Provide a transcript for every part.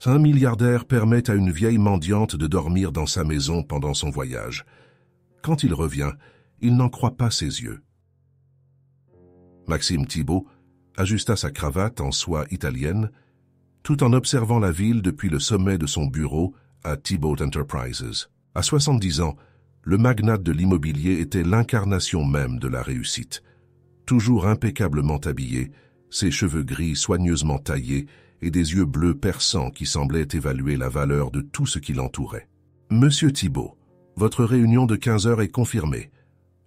Un milliardaire permet à une vieille mendiante de dormir dans sa maison pendant son voyage. Quand il revient, il n'en croit pas ses yeux. Maxime Thibault ajusta sa cravate en soie italienne, tout en observant la ville depuis le sommet de son bureau à Thibault Enterprises. À 70 ans, le magnate de l'immobilier était l'incarnation même de la réussite. Toujours impeccablement habillé, ses cheveux gris soigneusement taillés et des yeux bleus perçants qui semblaient évaluer la valeur de tout ce qui l'entourait. « Monsieur Thibault, votre réunion de 15 heures est confirmée »,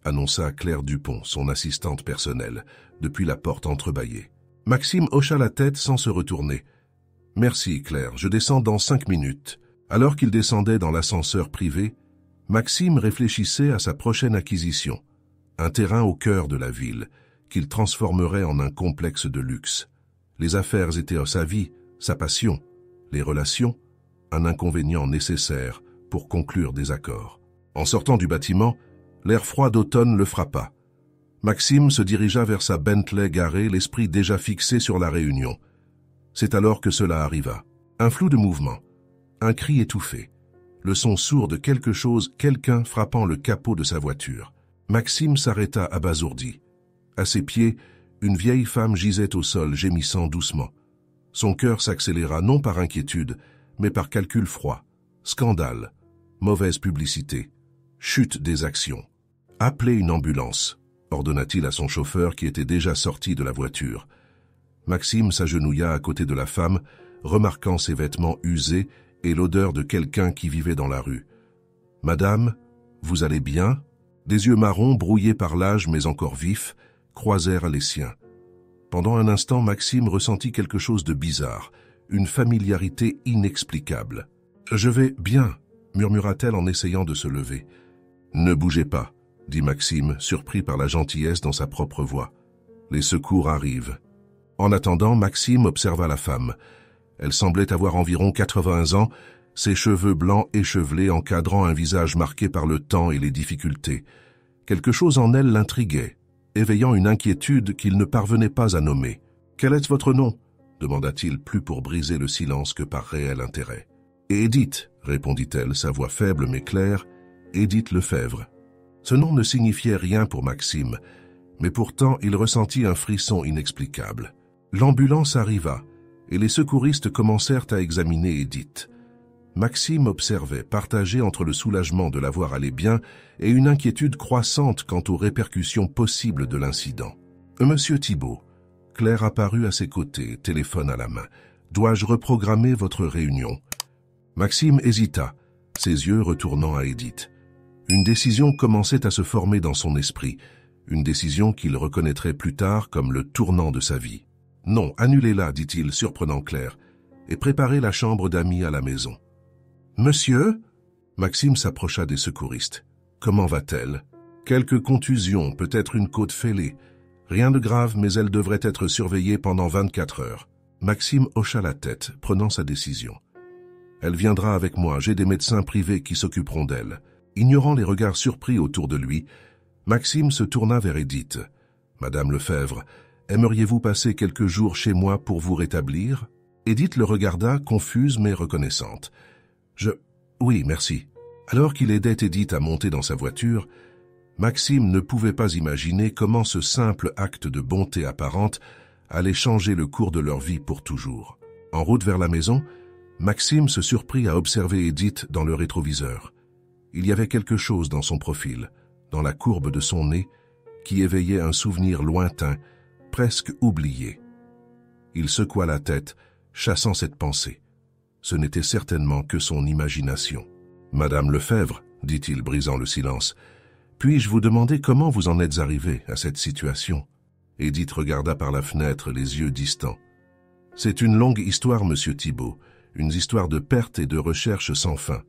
annonça Claire Dupont, son assistante personnelle, depuis la porte entrebâillée. Maxime hocha la tête sans se retourner. « Merci, Claire, je descends dans 5 minutes. » Alors qu'il descendait dans l'ascenseur privé, Maxime réfléchissait à sa prochaine acquisition, un terrain au cœur de la ville, qu'il transformerait en un complexe de luxe. Les affaires étaient sa vie, sa passion. Les relations, un inconvénient nécessaire pour conclure des accords. En sortant du bâtiment, l'air froid d'automne le frappa. Maxime se dirigea vers sa Bentley garée, l'esprit déjà fixé sur la réunion. C'est alors que cela arriva. Un flou de mouvement, un cri étouffé, le son sourd de quelque chose, quelqu'un frappant le capot de sa voiture. Maxime s'arrêta abasourdi. À ses pieds, une vieille femme gisait au sol, gémissant doucement. Son cœur s'accéléra non par inquiétude, mais par calcul froid. Scandale, mauvaise publicité, chute des actions. « Appelez une ambulance », ordonna-t-il à son chauffeur qui était déjà sorti de la voiture. Maxime s'agenouilla à côté de la femme, remarquant ses vêtements usés et l'odeur de quelqu'un qui vivait dans la rue. « Madame, vous allez bien ?» Des yeux marrons, brouillés par l'âge mais encore vifs, croisèrent les siens. Pendant un instant, Maxime ressentit quelque chose de bizarre, une familiarité inexplicable. « Je vais bien », murmura-t-elle en essayant de se lever. « Ne bougez pas », dit Maxime, surpris par la gentillesse dans sa propre voix. « Les secours arrivent. » En attendant, Maxime observa la femme. Elle semblait avoir environ 80 ans, ses cheveux blancs échevelés encadrant un visage marqué par le temps et les difficultés. Quelque chose en elle l'intriguait, éveillant une inquiétude qu'il ne parvenait pas à nommer. « Quel est votre nom ?» demanda-t-il, plus pour briser le silence que par réel intérêt. « Edith », répondit-elle, sa voix faible mais claire, « Edith Lefebvre. » Ce nom ne signifiait rien pour Maxime, mais pourtant il ressentit un frisson inexplicable. L'ambulance arriva, et les secouristes commencèrent à examiner Edith. Maxime observait, partagé entre le soulagement de la voir aller bien et une inquiétude croissante quant aux répercussions possibles de l'incident. « Monsieur Thibault », Claire apparut à ses côtés, téléphone à la main. « Dois-je reprogrammer votre réunion ?» Maxime hésita, ses yeux retournant à Edith. Une décision commençait à se former dans son esprit, une décision qu'il reconnaîtrait plus tard comme le tournant de sa vie. « Non, annulez-la, dit-il, surprenant Claire, et préparez la chambre d'amis à la maison. »« Monsieur ?» Maxime s'approcha des secouristes. « Comment va-t-elle ?»« Quelques contusions, peut-être une côte fêlée. Rien de grave, mais elle devrait être surveillée pendant 24 heures. » Maxime hocha la tête, prenant sa décision. « Elle viendra avec moi, j'ai des médecins privés qui s'occuperont d'elle. » Ignorant les regards surpris autour de lui, Maxime se tourna vers Edith. « Madame Lefebvre, aimeriez-vous passer quelques jours chez moi pour vous rétablir ?» Edith le regarda, confuse mais reconnaissante. « Oui, merci. » Alors qu'il aidait Edith à monter dans sa voiture, Maxime ne pouvait pas imaginer comment ce simple acte de bonté apparente allait changer le cours de leur vie pour toujours. En route vers la maison, Maxime se surprit à observer Edith dans le rétroviseur. Il y avait quelque chose dans son profil, dans la courbe de son nez, qui éveillait un souvenir lointain, presque oublié. Il secoua la tête, chassant cette pensée. Ce n'était certainement que son imagination. « Madame Lefebvre, dit-il, brisant le silence, puis-je vous demander comment vous en êtes arrivée à cette situation ?» Edith regarda par la fenêtre, les yeux distants. « C'est une longue histoire, monsieur Thibault, une histoire de perte et de recherche sans fin. »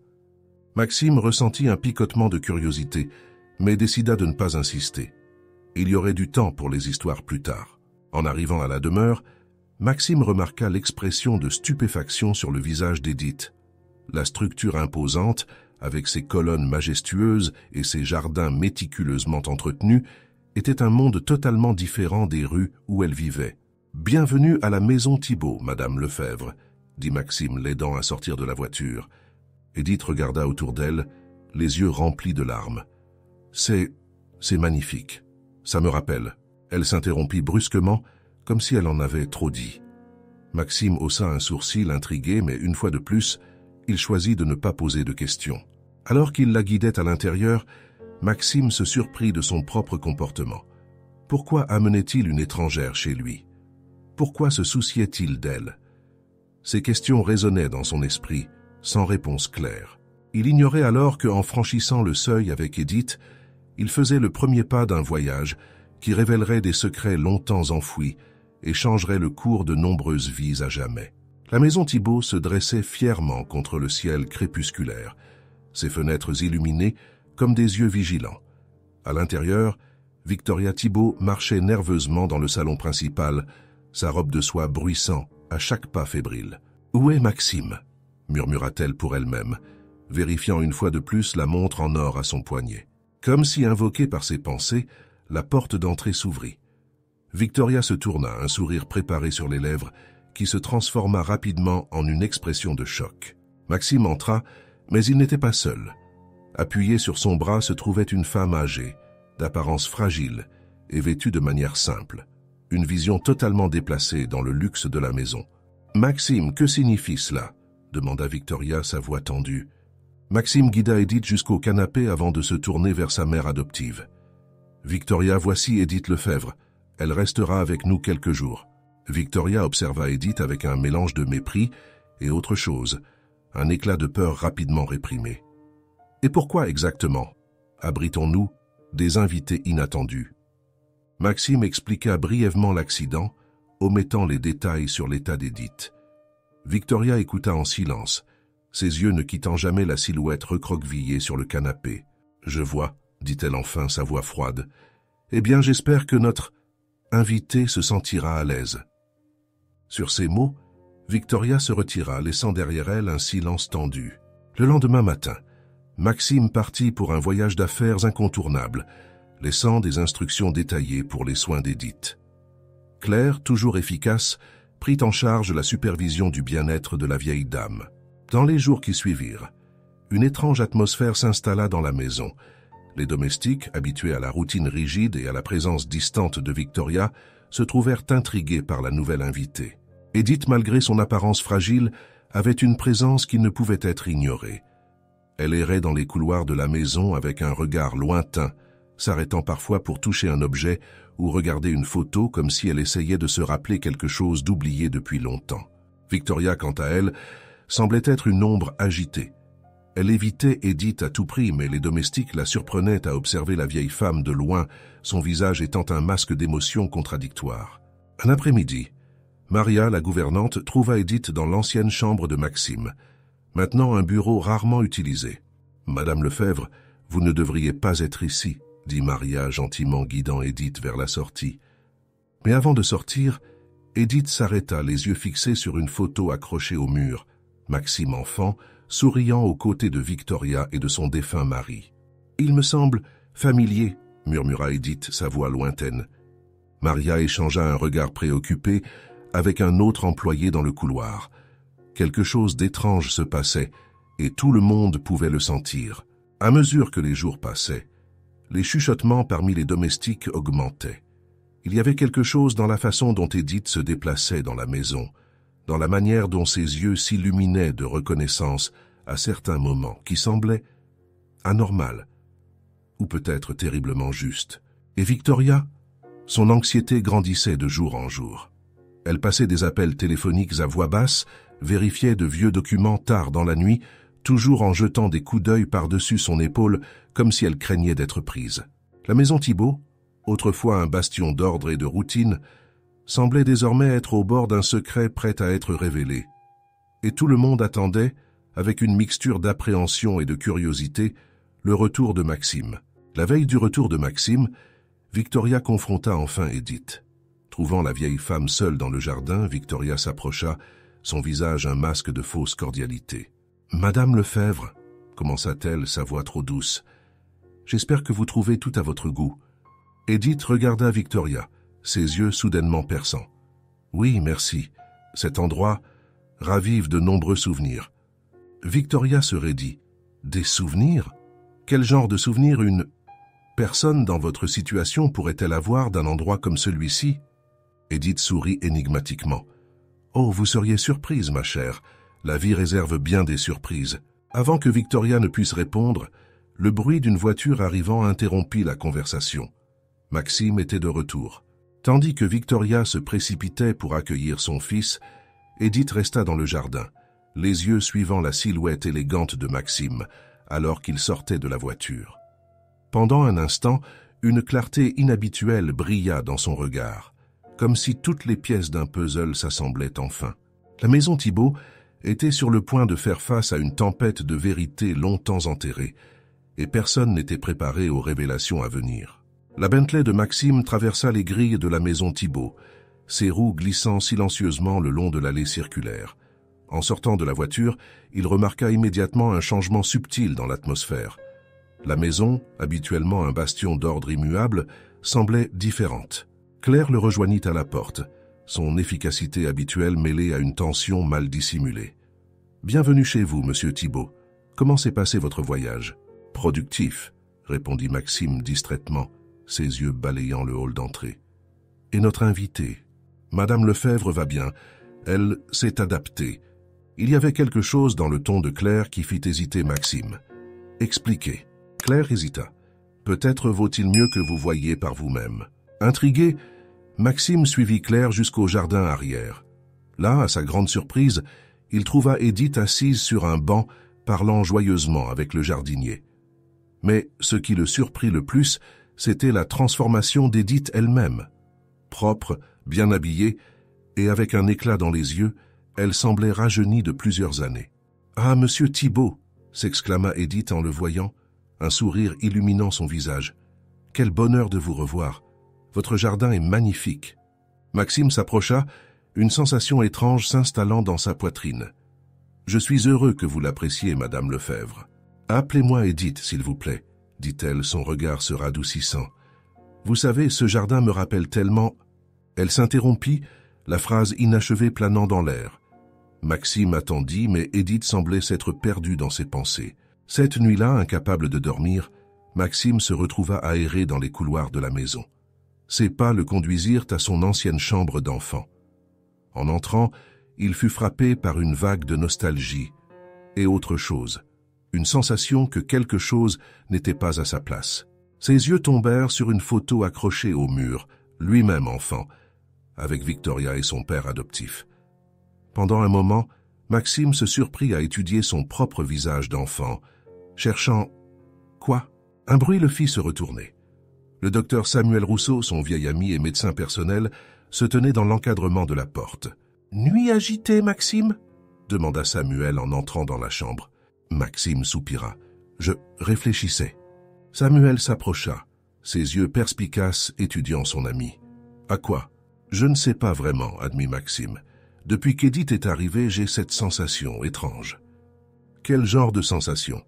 Maxime ressentit un picotement de curiosité, mais décida de ne pas insister. Il y aurait du temps pour les histoires plus tard. En arrivant à la demeure, Maxime remarqua l'expression de stupéfaction sur le visage d'Edith. La structure imposante, avec ses colonnes majestueuses et ses jardins méticuleusement entretenus, était un monde totalement différent des rues où elle vivait. « Bienvenue à la maison Thibault, Madame Lefebvre », dit Maxime, l'aidant à sortir de la voiture. Edith regarda autour d'elle, les yeux remplis de larmes. C'est magnifique. Ça me rappelle. Elle s'interrompit brusquement, comme si elle en avait trop dit. Maxime haussa un sourcil intrigué, mais une fois de plus, il choisit de ne pas poser de questions. Alors qu'il la guidait à l'intérieur, Maxime se surprit de son propre comportement. Pourquoi amenait-il une étrangère chez lui? Pourquoi se souciait-il d'elle? Ces questions résonnaient dans son esprit, sans réponse claire. Il ignorait alors qu'en franchissant le seuil avec Edith, il faisait le premier pas d'un voyage qui révélerait des secrets longtemps enfouis et changerait le cours de nombreuses vies à jamais. La maison Thibault se dressait fièrement contre le ciel crépusculaire, ses fenêtres illuminées comme des yeux vigilants. À l'intérieur, Victoria Thibault marchait nerveusement dans le salon principal, sa robe de soie bruissant à chaque pas fébrile. « Où est Maxime ?» murmura-t-elle pour elle-même, vérifiant une fois de plus la montre en or à son poignet. Comme si invoquée par ses pensées, la porte d'entrée s'ouvrit. Victoria se tourna, un sourire préparé sur les lèvres, qui se transforma rapidement en une expression de choc. Maxime entra, mais il n'était pas seul. Appuyée sur son bras se trouvait une femme âgée, d'apparence fragile et vêtue de manière simple. Une vision totalement déplacée dans le luxe de la maison. « Maxime, que signifie cela ?» demanda Victoria, sa voix tendue. Maxime guida Edith jusqu'au canapé avant de se tourner vers sa mère adoptive. « Victoria, voici Edith Lefebvre. Elle restera avec nous quelques jours. » Victoria observa Edith avec un mélange de mépris et autre chose, un éclat de peur rapidement réprimé. « Et pourquoi exactement abritons-nous des invités inattendus ?» Maxime expliqua brièvement l'accident, omettant les détails sur l'état d'Edith. Victoria écouta en silence, ses yeux ne quittant jamais la silhouette recroquevillée sur le canapé. « Je vois, » dit-elle enfin, sa voix froide. « Eh bien, j'espère que notre invité se sentira à l'aise. » Sur ces mots, Victoria se retira, laissant derrière elle un silence tendu. Le lendemain matin, Maxime partit pour un voyage d'affaires incontournable, laissant des instructions détaillées pour les soins d'Edith. Claire, toujours efficace, prit en charge la supervision du bien-être de la vieille dame. Dans les jours qui suivirent, une étrange atmosphère s'installa dans la maison. Les domestiques, habitués à la routine rigide et à la présence distante de Victoria, se trouvèrent intrigués par la nouvelle invitée. Edith, malgré son apparence fragile, avait une présence qui ne pouvait être ignorée. Elle errait dans les couloirs de la maison avec un regard lointain, s'arrêtant parfois pour toucher un objet ou regarder une photo comme si elle essayait de se rappeler quelque chose d'oublié depuis longtemps. Victoria, quant à elle, semblait être une ombre agitée. Elle évitait Edith à tout prix, mais les domestiques la surprenaient à observer la vieille femme de loin, son visage étant un masque d'émotions contradictoires. Un après-midi, Maria, la gouvernante, trouva Edith dans l'ancienne chambre de Maxime, maintenant un bureau rarement utilisé. « Madame Lefebvre, vous ne devriez pas être ici, » dit Maria, gentiment guidant Edith vers la sortie. Mais avant de sortir, Edith s'arrêta, les yeux fixés sur une photo accrochée au mur, Maxime enfant, souriant aux côtés de Victoria et de son défunt mari. « Il me semble familier, » murmura Edith, sa voix lointaine. Maria échangea un regard préoccupé avec un autre employé dans le couloir. Quelque chose d'étrange se passait, et tout le monde pouvait le sentir. À mesure que les jours passaient, les chuchotements parmi les domestiques augmentaient. Il y avait quelque chose dans la façon dont Edith se déplaçait dans la maison, dans la manière dont ses yeux s'illuminaient de reconnaissance à certains moments, qui semblaient anormal, ou peut-être terriblement juste. Et Victoria, son anxiété grandissait de jour en jour. Elle passait des appels téléphoniques à voix basse, vérifiait de vieux documents tard dans la nuit, toujours en jetant des coups d'œil par-dessus son épaule, comme si elle craignait d'être prise. La maison Thibault, autrefois un bastion d'ordre et de routine, semblait désormais être au bord d'un secret prêt à être révélé. Et tout le monde attendait, avec une mixture d'appréhension et de curiosité, le retour de Maxime. La veille du retour de Maxime, Victoria confronta enfin Edith. Trouvant la vieille femme seule dans le jardin, Victoria s'approcha, son visage un masque de fausse cordialité. « Madame Lefebvre, » commença-t-elle, sa voix trop douce, « j'espère que vous trouvez tout à votre goût. » Edith regarda Victoria, ses yeux soudainement perçants. « Oui, merci. Cet endroit, ravive de nombreux souvenirs. Victoria se raidit. Des souvenirs? Quel genre de souvenirs une personne dans votre situation pourrait-elle avoir d'un endroit comme celui-ci? Edith sourit énigmatiquement. Oh, vous seriez surprise, ma chère. La vie réserve bien des surprises. Avant que Victoria ne puisse répondre, le bruit d'une voiture arrivant interrompit la conversation. Maxime était de retour. Tandis que Victoria se précipitait pour accueillir son fils, Edith resta dans le jardin, les yeux suivant la silhouette élégante de Maxime, alors qu'il sortait de la voiture. Pendant un instant, une clarté inhabituelle brilla dans son regard, comme si toutes les pièces d'un puzzle s'assemblaient enfin. La maison Thibault était sur le point de faire face à une tempête de vérité longtemps enterrée, et personne n'était préparé aux révélations à venir. La Bentley de Maxime traversa les grilles de la maison Thibault, ses roues glissant silencieusement le long de l'allée circulaire. En sortant de la voiture, il remarqua immédiatement un changement subtil dans l'atmosphère. La maison, habituellement un bastion d'ordre immuable, semblait différente. Claire le rejoignit à la porte, son efficacité habituelle mêlée à une tension mal dissimulée. « Bienvenue chez vous, monsieur Thibault. Comment s'est passé votre voyage ?»« Productif », répondit Maxime distraitement, ses yeux balayant le hall d'entrée. « Et notre invitée, Madame Lefebvre va bien. Elle s'est adaptée. » Il y avait quelque chose dans le ton de Claire qui fit hésiter Maxime. « Expliquez. » Claire hésita. « Peut-être vaut-il mieux que vous voyiez par vous-même. » Intrigué, Maxime suivit Claire jusqu'au jardin arrière. Là, à sa grande surprise, il trouva Edith assise sur un banc, parlant joyeusement avec le jardinier. Mais ce qui le surprit le plus, c'était la transformation d'Edith elle-même. Propre, bien habillée, et avec un éclat dans les yeux, elle semblait rajeunie de plusieurs années. « Ah, monsieur Thibault !» s'exclama Edith en le voyant, un sourire illuminant son visage. « Quel bonheur de vous revoir! Votre jardin est magnifique. » Maxime s'approcha, une sensation étrange s'installant dans sa poitrine. « Je suis heureux que vous l'appréciez, Madame Lefebvre. »« Appelez-moi Edith, s'il vous plaît, » dit-elle, son regard se radoucissant. « Vous savez, ce jardin me rappelle tellement... » Elle s'interrompit, la phrase inachevée planant dans l'air. Maxime attendit, mais Edith semblait s'être perdue dans ses pensées. Cette nuit-là, incapable de dormir, Maxime se retrouva aéré dans les couloirs de la maison. Ses pas le conduisirent à son ancienne chambre d'enfant. En entrant, il fut frappé par une vague de nostalgie et autre chose, une sensation que quelque chose n'était pas à sa place. Ses yeux tombèrent sur une photo accrochée au mur, lui-même enfant, avec Victoria et son père adoptif. Pendant un moment, Maxime se surprit à étudier son propre visage d'enfant, cherchant... Quoi? Un bruit le fit se retourner. Le docteur Samuel Rousseau, son vieil ami et médecin personnel, se tenait dans l'encadrement de la porte. « Nuit agitée, Maxime ?» demanda Samuel en entrant dans la chambre. Maxime soupira. « Je réfléchissais. » Samuel s'approcha, ses yeux perspicaces étudiant son ami. « À quoi ?»« Je ne sais pas vraiment, » admit Maxime. « Depuis qu'Edith est arrivée, j'ai cette sensation étrange. » « Quel genre de sensation ?»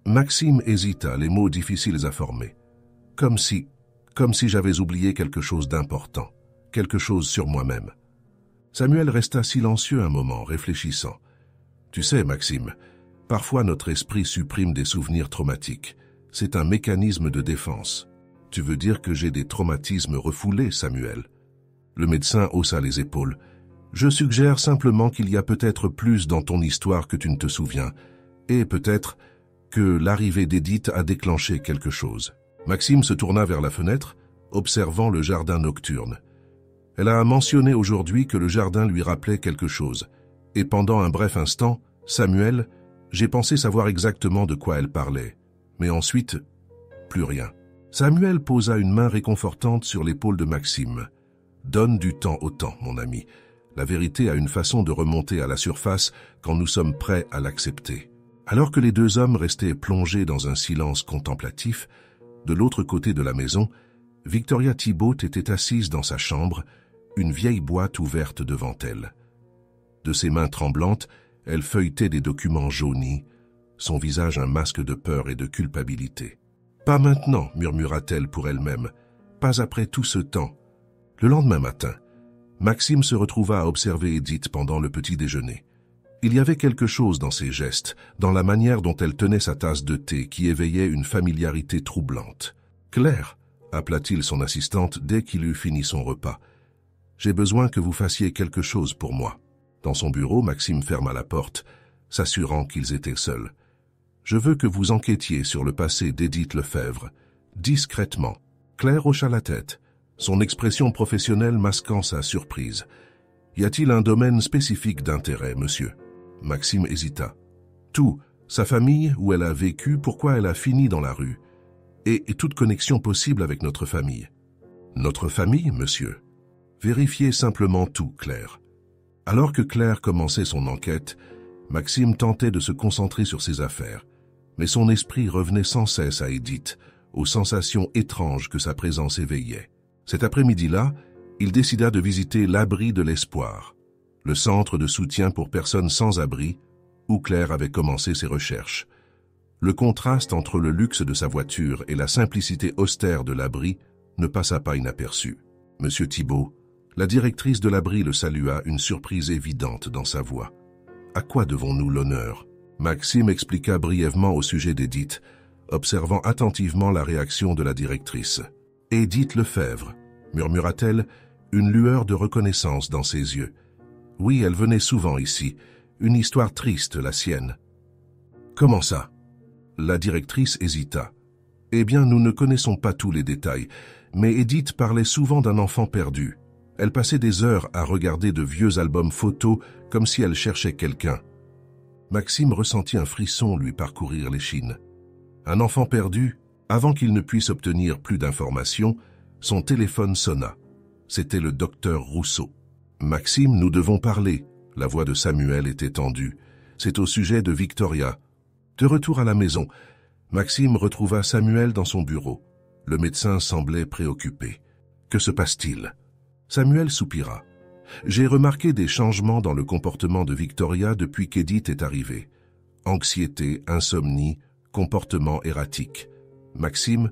Maxime hésita, les mots difficiles à former. Comme si j'avais oublié quelque chose d'important, quelque chose sur moi-même. Samuel resta silencieux un moment, réfléchissant. Tu sais, Maxime, parfois notre esprit supprime des souvenirs traumatiques. C'est un mécanisme de défense. Tu veux dire que j'ai des traumatismes refoulés, Samuel? Le médecin haussa les épaules. Je suggère simplement qu'il y a peut-être plus dans ton histoire que tu ne te souviens, et peut-être que l'arrivée d'Edith a déclenché quelque chose. Maxime se tourna vers la fenêtre, observant le jardin nocturne. Elle a mentionné aujourd'hui que le jardin lui rappelait quelque chose, et pendant un bref instant, Samuel, j'ai pensé savoir exactement de quoi elle parlait, mais ensuite, plus rien. Samuel posa une main réconfortante sur l'épaule de Maxime. Donne du temps au temps, mon ami. La vérité a une façon de remonter à la surface quand nous sommes prêts à l'accepter. Alors que les deux hommes restaient plongés dans un silence contemplatif, de l'autre côté de la maison, Victoria Thibault était assise dans sa chambre, une vieille boîte ouverte devant elle. De ses mains tremblantes, elle feuilletait des documents jaunis, son visage un masque de peur et de culpabilité. « Pas maintenant » murmura-t-elle pour elle-même, « pas après tout ce temps. » Le lendemain matin, Maxime se retrouva à observer Edith pendant le petit déjeuner. Il y avait quelque chose dans ses gestes, dans la manière dont elle tenait sa tasse de thé qui éveillait une familiarité troublante. « Claire » appela-t-il son assistante dès qu'il eut fini son repas. « J'ai besoin que vous fassiez quelque chose pour moi. » Dans son bureau, Maxime ferma la porte, s'assurant qu'ils étaient seuls. « Je veux que vous enquêtiez sur le passé d'Édith Lefebvre, discrètement. » Claire hocha la tête, son expression professionnelle masquant sa surprise. « Y a-t-il un domaine spécifique d'intérêt, monsieur ?» Maxime hésita. « Tout, sa famille, où elle a vécu, pourquoi elle a fini dans la rue, et toute connexion possible avec notre famille. »« Notre famille, monsieur ?» Vérifiez simplement tout, Claire. » Alors que Claire commençait son enquête, Maxime tentait de se concentrer sur ses affaires, mais son esprit revenait sans cesse à Édith, aux sensations étranges que sa présence éveillait. Cet après-midi-là, il décida de visiter l'Abri de l'Espoir, le centre de soutien pour personnes sans abri, où Claire avait commencé ses recherches. Le contraste entre le luxe de sa voiture et la simplicité austère de l'abri ne passa pas inaperçu. « Monsieur Thibault », la directrice de l'abri le salua, une surprise évidente dans sa voix. « À quoi devons-nous l'honneur ?» Maxime expliqua brièvement au sujet d'Édith, observant attentivement la réaction de la directrice. « Édith Lefebvre », murmura-t-elle, une lueur de reconnaissance dans ses yeux. « Oui, elle venait souvent ici. Une histoire triste, la sienne. »« Comment ça ?» La directrice hésita. « Eh bien, nous ne connaissons pas tous les détails, mais Édith parlait souvent d'un enfant perdu. Elle passait des heures à regarder de vieux albums photos comme si elle cherchait quelqu'un. » Maxime ressentit un frisson lui parcourir l'échine. Un enfant perdu, avant qu'il ne puisse obtenir plus d'informations, son téléphone sonna. C'était le docteur Rousseau. « Maxime, nous devons parler. » La voix de Samuel était tendue. « C'est au sujet de Victoria. » De retour à la maison, Maxime retrouva Samuel dans son bureau. Le médecin semblait préoccupé. « Que se passe-t-il » Samuel soupira. « J'ai remarqué des changements dans le comportement de Victoria depuis qu'Édith est arrivée. Anxiété, insomnie, comportement erratique. Maxime,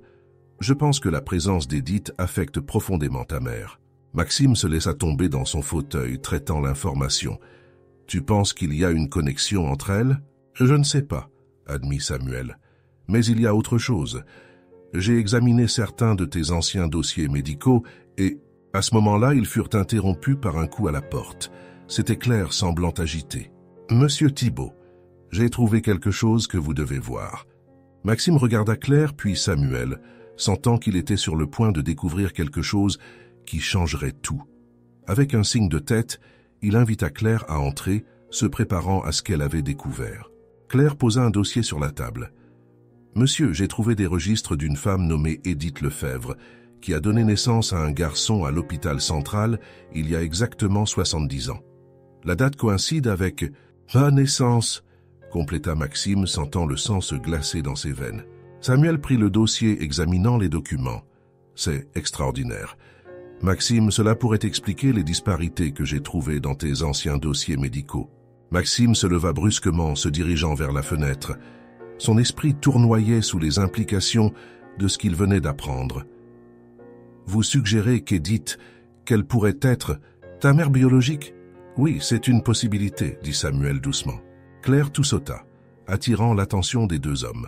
je pense que la présence d'Édith affecte profondément ta mère. » Maxime se laissa tomber dans son fauteuil, traitant l'information. « Tu penses qu'il y a une connexion entre elles ?»« Je ne sais pas, » admit Samuel. « Mais il y a autre chose. J'ai examiné certains de tes anciens dossiers médicaux et, à ce moment-là, ils furent interrompus par un coup à la porte. C'était Claire semblant agitée. « Monsieur Thibault, j'ai trouvé quelque chose que vous devez voir. » Maxime regarda Claire puis Samuel, sentant qu'il était sur le point de découvrir quelque chose qui changerait tout. Avec un signe de tête, il invita Claire à entrer, se préparant à ce qu'elle avait découvert. Claire posa un dossier sur la table. « Monsieur, j'ai trouvé des registres d'une femme nommée Édith Lefebvre, qui a donné naissance à un garçon à l'hôpital central il y a exactement 70 ans. La date coïncide avec « ma naissance », compléta Maxime, sentant le sang se glacer dans ses veines. Samuel prit le dossier, examinant les documents. « C'est extraordinaire. Maxime, cela pourrait expliquer les disparités que j'ai trouvées dans tes anciens dossiers médicaux. » Maxime se leva brusquement, se dirigeant vers la fenêtre. Son esprit tournoyait sous les implications de ce qu'il venait d'apprendre. « Vous suggérez qu'Édith, qu'elle pourrait être ta mère biologique ?»« Oui, c'est une possibilité, » dit Samuel doucement. Claire toussota, attirant l'attention des deux hommes.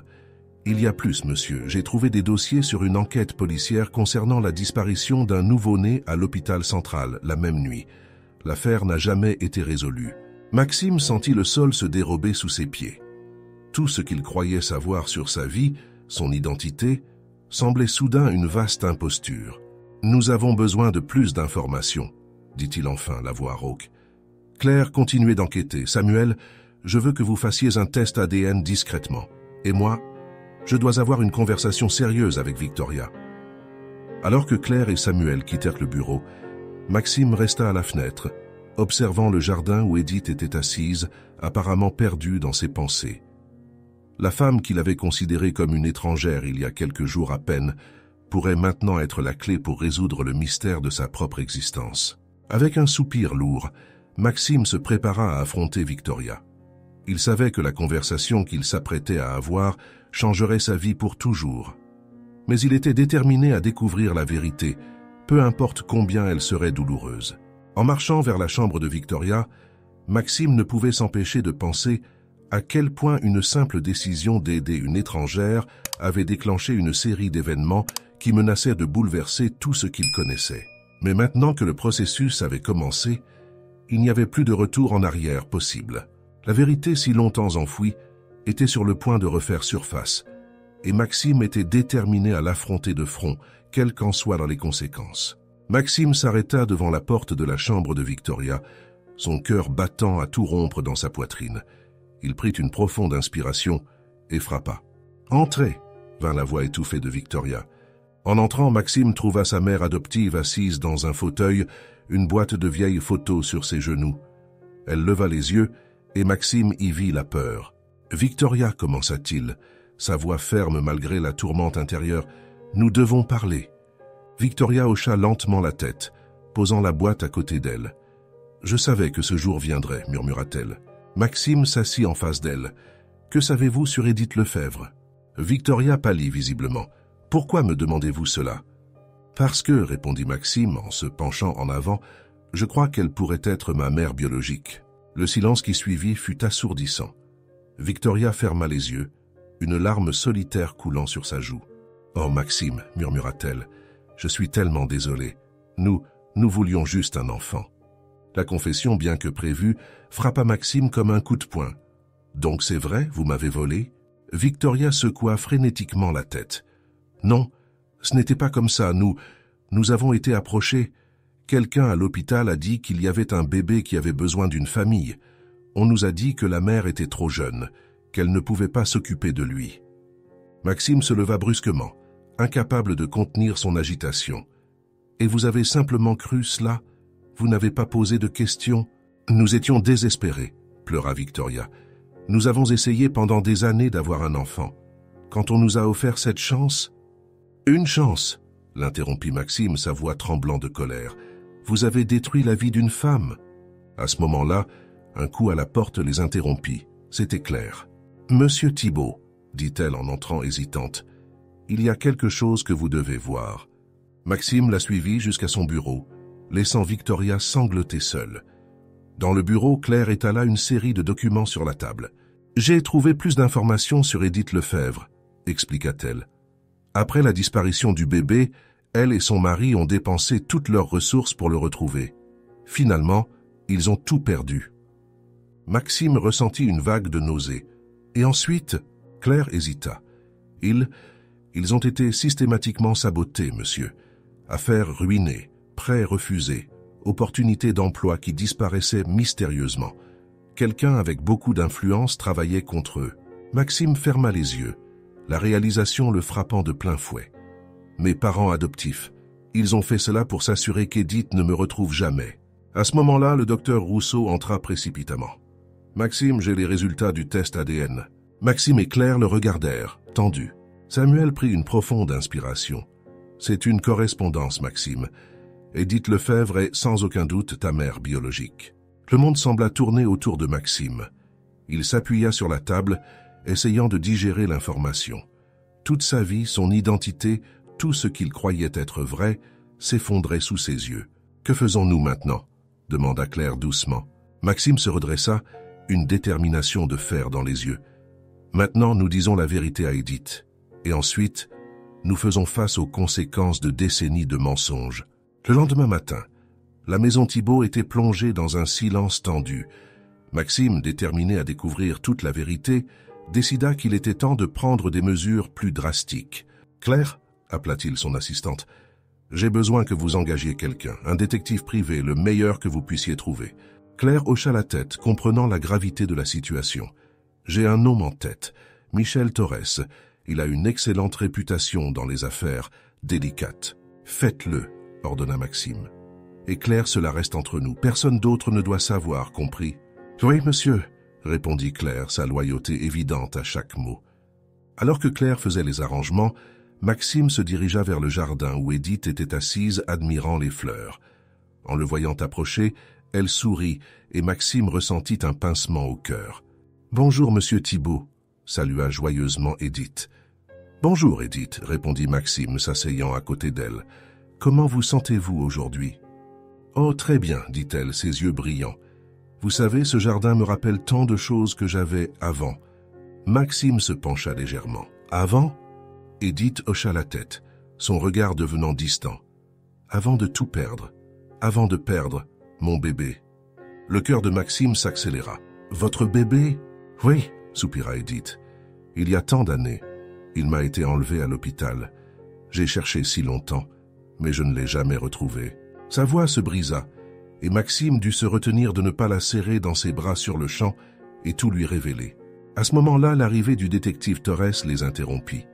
« Il y a plus, monsieur. J'ai trouvé des dossiers sur une enquête policière concernant la disparition d'un nouveau-né à l'hôpital central, la même nuit. L'affaire n'a jamais été résolue. » Maxime sentit le sol se dérober sous ses pieds. Tout ce qu'il croyait savoir sur sa vie, son identité, semblait soudain une vaste imposture. « Nous avons besoin de plus d'informations, » dit-il enfin, la voix rauque. Claire continuait d'enquêter. « Samuel, je veux que vous fassiez un test ADN discrètement. Et moi, je dois avoir une conversation sérieuse avec Victoria. » Alors que Claire et Samuel quittèrent le bureau, Maxime resta à la fenêtre, observant le jardin où Édith était assise, apparemment perdue dans ses pensées. La femme qu'il avait considérée comme une étrangère il y a quelques jours à peine pourrait maintenant être la clé pour résoudre le mystère de sa propre existence. Avec un soupir lourd, Maxime se prépara à affronter Victoria. Il savait que la conversation qu'il s'apprêtait à avoir changerait sa vie pour toujours. Mais il était déterminé à découvrir la vérité, peu importe combien elle serait douloureuse. En marchant vers la chambre de Victoria, Maxime ne pouvait s'empêcher de penser à quel point une simple décision d'aider une étrangère avait déclenché une série d'événements qui menaçaient de bouleverser tout ce qu'il connaissait. Mais maintenant que le processus avait commencé, il n'y avait plus de retour en arrière possible. La vérité si longtemps enfouie était sur le point de refaire surface, et Maxime était déterminé à l'affronter de front, quelles qu'en soient les conséquences. Maxime s'arrêta devant la porte de la chambre de Victoria, son cœur battant à tout rompre dans sa poitrine. Il prit une profonde inspiration et frappa. « Entrez !» vint la voix étouffée de Victoria. En entrant, Maxime trouva sa mère adoptive assise dans un fauteuil, une boîte de vieilles photos sur ses genoux. Elle leva les yeux et Maxime y vit la peur. « Victoria, commença-t-il, sa voix ferme malgré la tourmente intérieure, nous devons parler. » Victoria hocha lentement la tête, posant la boîte à côté d'elle. « Je savais que ce jour viendrait, » murmura-t-elle. Maxime s'assit en face d'elle. « Que savez-vous sur Édith Lefebvre ?» Victoria pâlit visiblement. « Pourquoi me demandez-vous cela ?»« Parce que, » répondit Maxime en se penchant en avant, « je crois qu'elle pourrait être ma mère biologique. » Le silence qui suivit fut assourdissant. Victoria ferma les yeux, une larme solitaire coulant sur sa joue. « Oh, Maxime, » murmura-t-elle, « je suis tellement désolée. Nous voulions juste un enfant. » La confession, bien que prévue, frappa Maxime comme un coup de poing. « Donc c'est vrai, vous m'avez volé ?» Victoria secoua frénétiquement la tête. « Non, ce n'était pas comme ça, nous avons été approchés. Quelqu'un à l'hôpital a dit qu'il y avait un bébé qui avait besoin d'une famille. On nous a dit que la mère était trop jeune, qu'elle ne pouvait pas s'occuper de lui. » Maxime se leva brusquement, incapable de contenir son agitation. « Et vous avez simplement cru cela ? Vous n'avez pas posé de questions ? » « Nous étions désespérés, » pleura Victoria. « Nous avons essayé pendant des années d'avoir un enfant. Quand on nous a offert cette chance... »« Une chance !» l'interrompit Maxime, sa voix tremblant de colère. « Vous avez détruit la vie d'une femme. » À ce moment-là, un coup à la porte les interrompit. C'était Claire. « Monsieur Thibault, » dit-elle en entrant hésitante, « il y a quelque chose que vous devez voir. » Maxime la suivit jusqu'à son bureau, laissant Victoria sangloter seule. Dans le bureau, Claire étala une série de documents sur la table. « J'ai trouvé plus d'informations sur Édith Lefebvre, » expliqua-t-elle. « Après la disparition du bébé, elle et son mari ont dépensé toutes leurs ressources pour le retrouver. Finalement, ils ont tout perdu. » Maxime ressentit une vague de nausée. Et ensuite, Claire hésita. « Ils ont été systématiquement sabotés, monsieur. Affaires ruinées, prêts refusés. Opportunités d'emploi qui disparaissaient mystérieusement. Quelqu'un avec beaucoup d'influence travaillait contre eux. » Maxime ferma les yeux, la réalisation le frappant de plein fouet. « Mes parents adoptifs, ils ont fait cela pour s'assurer qu'Édith ne me retrouve jamais. » À ce moment-là, le docteur Rousseau entra précipitamment. « Maxime, j'ai les résultats du test ADN. » Maxime et Claire le regardèrent, tendus. Samuel prit une profonde inspiration. « C'est une correspondance, Maxime. Édith Lefebvre est sans aucun doute ta mère biologique. » Le monde sembla tourner autour de Maxime. Il s'appuya sur la table, essayant de digérer l'information. Toute sa vie, son identité, tout ce qu'il croyait être vrai, s'effondrait sous ses yeux. « Que faisons-nous maintenant ?» demanda Claire doucement. Maxime se redressa, une détermination de fer dans les yeux. « Maintenant, nous disons la vérité à Édith. Et ensuite, nous faisons face aux conséquences de décennies de mensonges. » Le lendemain matin, la maison Thibault était plongée dans un silence tendu. Maxime, déterminé à découvrir toute la vérité, décida qu'il était temps de prendre des mesures plus drastiques. « Claire, » appela-t-il son assistante, « j'ai besoin que vous engagiez quelqu'un, un détective privé, le meilleur que vous puissiez trouver. » Claire hocha la tête, comprenant la gravité de la situation. « J'ai un nom en tête, Michel Torres. Il a une excellente réputation dans les affaires délicates. Faites-le. » ordonna Maxime. « Et Claire, cela reste entre nous. Personne d'autre ne doit savoir, compris. »« Oui, monsieur, » répondit Claire, sa loyauté évidente à chaque mot. Alors que Claire faisait les arrangements, Maxime se dirigea vers le jardin où Édith était assise admirant les fleurs. En le voyant approcher, elle sourit et Maxime ressentit un pincement au cœur. « Bonjour, monsieur Thibault, » salua joyeusement Édith. « Bonjour, Édith, » répondit Maxime, s'asseyant à côté d'elle. « Comment vous sentez-vous aujourd'hui ?»« Oh, très bien, dit-elle, ses yeux brillants. Vous savez, ce jardin me rappelle tant de choses que j'avais avant. » Maxime se pencha légèrement. « Avant ?» Edith hocha la tête, son regard devenant distant. « Avant de tout perdre. Avant de perdre mon bébé. » Le cœur de Maxime s'accéléra. « Votre bébé ?»« Oui, » soupira Edith. « Il y a tant d'années. Il m'a été enlevé à l'hôpital. J'ai cherché si longtemps, mais je ne l'ai jamais retrouvé. » Sa voix se brisa, et Maxime dut se retenir de ne pas la serrer dans ses bras sur le champ et tout lui révéler. À ce moment-là, l'arrivée du détective Torres les interrompit.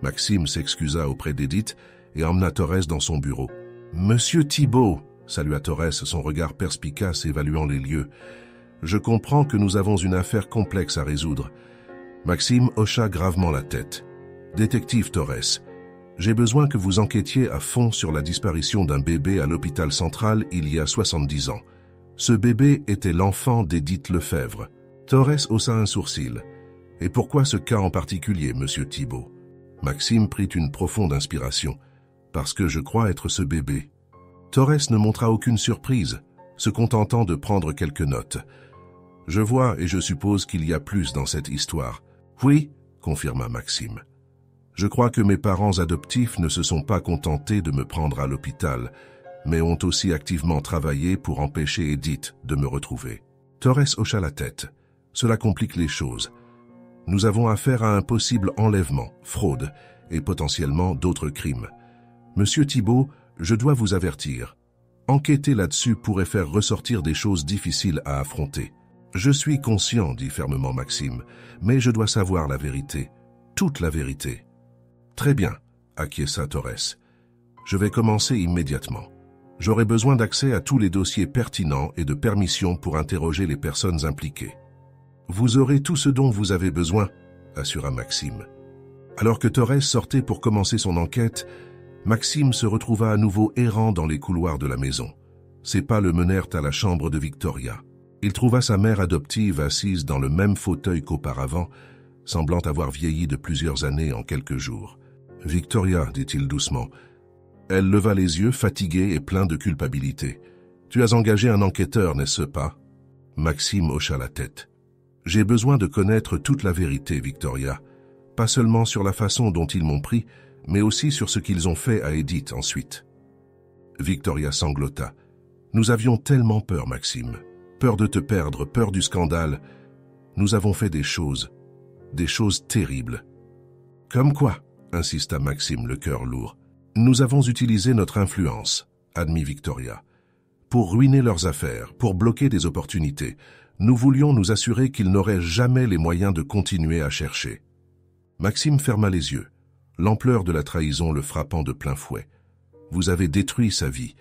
Maxime s'excusa auprès d'Edith et emmena Torres dans son bureau. « Monsieur Thibault !» salua Torres, son regard perspicace évaluant les lieux. « Je comprends que nous avons une affaire complexe à résoudre. » Maxime hocha gravement la tête. « Détective Torres, j'ai besoin que vous enquêtiez à fond sur la disparition d'un bébé à l'hôpital central il y a 70 ans. Ce bébé était l'enfant d'Edith Lefebvre. » Torres haussa un sourcil. « Et pourquoi ce cas en particulier, monsieur Thibault ?» Maxime prit une profonde inspiration. « Parce que je crois être ce bébé. » Torres ne montra aucune surprise, se contentant de prendre quelques notes. « Je vois et je suppose qu'il y a plus dans cette histoire. »« Oui, » confirma Maxime. « Je crois que mes parents adoptifs ne se sont pas contentés de me prendre à l'hôpital, mais ont aussi activement travaillé pour empêcher Edith de me retrouver. » Torres hocha la tête. « Cela complique les choses. Nous avons affaire à un possible enlèvement, fraude et potentiellement d'autres crimes. Monsieur Thibault, je dois vous avertir. Enquêter là-dessus pourrait faire ressortir des choses difficiles à affronter. »« Je suis conscient, » dit fermement Maxime, « mais je dois savoir la vérité, toute la vérité. »« Très bien, » acquiesça Torres. « Je vais commencer immédiatement. J'aurai besoin d'accès à tous les dossiers pertinents et de permission pour interroger les personnes impliquées. »« Vous aurez tout ce dont vous avez besoin, » assura Maxime. Alors que Torres sortait pour commencer son enquête, Maxime se retrouva à nouveau errant dans les couloirs de la maison. Ses pas le menèrent à la chambre de Victoria. Il trouva sa mère adoptive assise dans le même fauteuil qu'auparavant, semblant avoir vieilli de plusieurs années en quelques jours. « Victoria, » dit-il doucement. Elle leva les yeux, fatiguée et plein de culpabilité. « Tu as engagé un enquêteur, n'est-ce pas ?» Maxime hocha la tête. « J'ai besoin de connaître toute la vérité, Victoria. Pas seulement sur la façon dont ils m'ont pris, mais aussi sur ce qu'ils ont fait à Edith ensuite. » Victoria sanglota. « Nous avions tellement peur, Maxime. Peur de te perdre, peur du scandale. Nous avons fait des choses terribles. »« Comme quoi ?» insista Maxime, le cœur lourd. « Nous avons utilisé notre influence, » admit Victoria, « pour ruiner leurs affaires, pour bloquer des opportunités. Nous voulions nous assurer qu'ils n'auraient jamais les moyens de continuer à chercher. » Maxime ferma les yeux, l'ampleur de la trahison le frappant de plein fouet. « Vous avez détruit sa vie.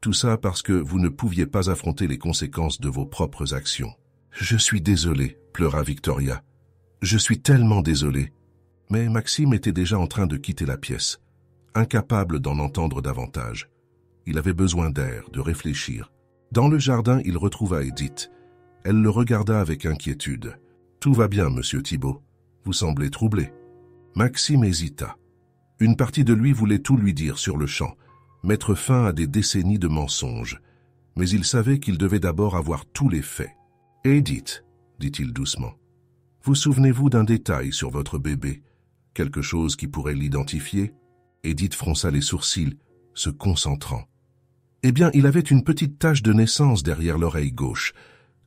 Tout ça parce que vous ne pouviez pas affronter les conséquences de vos propres actions. »« Je suis désolé, » pleura Victoria. « Je suis tellement désolé. » Mais Maxime était déjà en train de quitter la pièce, incapable d'en entendre davantage. Il avait besoin d'air, de réfléchir. Dans le jardin, il retrouva Edith. Elle le regarda avec inquiétude. « Tout va bien, monsieur Thibault. Vous semblez troublé. » Maxime hésita. Une partie de lui voulait tout lui dire sur le champ, mettre fin à des décennies de mensonges. Mais il savait qu'il devait d'abord avoir tous les faits. « Edith, » dit-il doucement, « vous souvenez-vous d'un détail sur votre bébé? Quelque chose qui pourrait l'identifier ?» Edith fronça les sourcils, se concentrant. « Eh bien, il avait une petite tache de naissance derrière l'oreille gauche,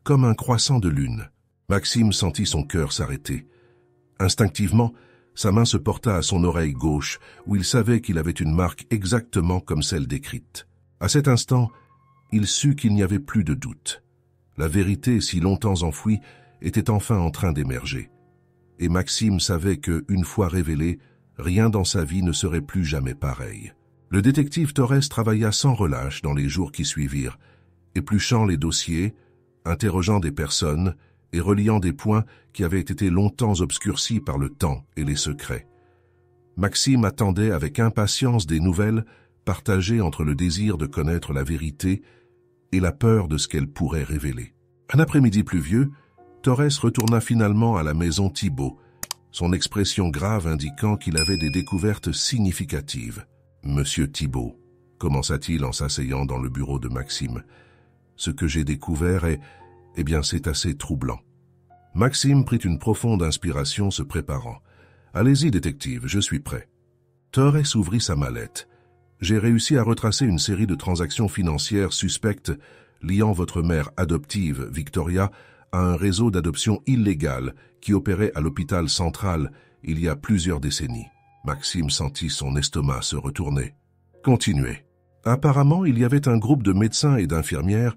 comme un croissant de lune. » Maxime sentit son cœur s'arrêter. Instinctivement, sa main se porta à son oreille gauche, où il savait qu'il avait une marque exactement comme celle décrite. À cet instant, il sut qu'il n'y avait plus de doute. La vérité, si longtemps enfouie, était enfin en train d'émerger. Et Maxime savait que, une fois révélé, rien dans sa vie ne serait plus jamais pareil. Le détective Torres travailla sans relâche dans les jours qui suivirent, épluchant les dossiers, interrogeant des personnes et reliant des points qui avaient été longtemps obscurcis par le temps et les secrets. Maxime attendait avec impatience des nouvelles partagées entre le désir de connaître la vérité et la peur de ce qu'elle pourrait révéler. Un après-midi pluvieux, Torres retourna finalement à la maison Thibault, son expression grave indiquant qu'il avait des découvertes significatives. « Monsieur Thibault, » commença-t-il en s'asseyant dans le bureau de Maxime, « ce que j'ai découvert est... Eh bien, c'est assez troublant. Maxime prit une profonde inspiration se préparant. « Allez-y, détective, je suis prêt. » Torres ouvrit sa mallette. « J'ai réussi à retracer une série de transactions financières suspectes liant votre mère adoptive, Victoria, à un réseau d'adoption illégal qui opérait à l'hôpital central il y a plusieurs décennies. » Maxime sentit son estomac se retourner. « Continuez. » Apparemment, il y avait un groupe de médecins et d'infirmières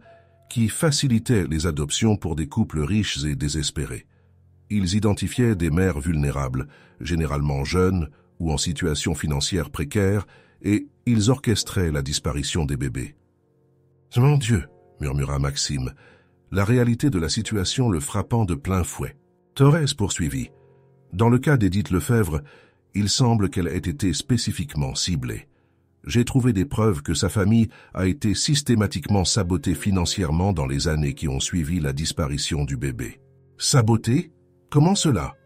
qui facilitaient les adoptions pour des couples riches et désespérés. Ils identifiaient des mères vulnérables, généralement jeunes ou en situation financière précaire, et ils orchestraient la disparition des bébés. « Mon Dieu !» murmura Maxime, la réalité de la situation le frappant de plein fouet. Torres poursuivit. « Dans le cas d'Édith Lefebvre, il semble qu'elle ait été spécifiquement ciblée. J'ai trouvé des preuves que sa famille a été systématiquement sabotée financièrement dans les années qui ont suivi la disparition du bébé. » « Sabotée ? Comment cela ? »